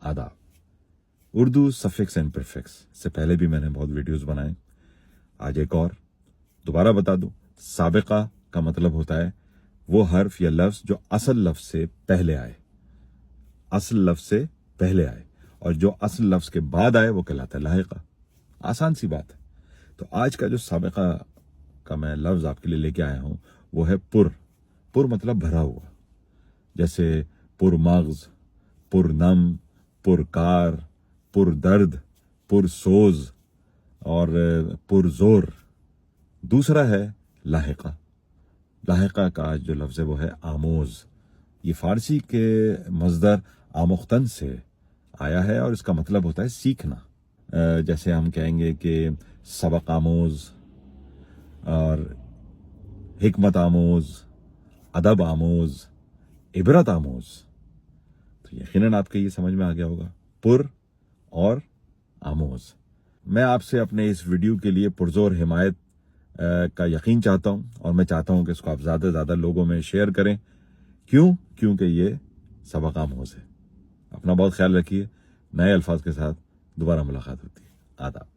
آداب۔ Urdu suffix and prefix سے پہلے بھی میں نے بہت ویڈیوز بنائے، آج ایک اور دوبارہ بتا دوں۔ سابقہ کا مطلب ہوتا ہے وہ حرف یا لفظ جو اصل لفظ سے پہلے آئے، اصل لفظ سے پہلے آئے، اور جو اصل لفظ کے بعد آئے وہ کہلاتا ہے لاحقہ۔ آسان سی بات ہے۔ تو آج کا جو سابقہ کا میں لفظ آپ کے لیے لے کے آیا ہوں وہ ہے پر۔ پر مطلب بھرا ہوا، جیسے پر مغز، پر نم، پر کار، پر درد، پر سوز اور پر زور۔ دوسرا ہے لاحقہ۔ لاحقہ کا جو لفظ ہے وہ ہے آموز۔ یہ فارسی کے مصدر آموختن سے آیا ہے اور اس کا مطلب ہوتا ہے سیکھنا۔ جیسے ہم کہیں گے کہ سبق آموز اور حکمت آموز، ادب آموز، عبرت آموز۔ تو یقیناً آپ کے یہ سمجھ میں آ گیا ہوگا، پر اور آموز۔ میں آپ سے اپنے اس ویڈیو کے لیے پرزور حمایت کا یقین چاہتا ہوں، اور میں چاہتا ہوں کہ اس کو آپ زیادہ سے زیادہ لوگوں میں شیئر کریں۔ کیونکہ یہ سبق آموز ہے۔ اپنا بہت خیال رکھیے۔ نئے الفاظ کے ساتھ دوبارہ ملاقات ہوتی ہے۔ آداب۔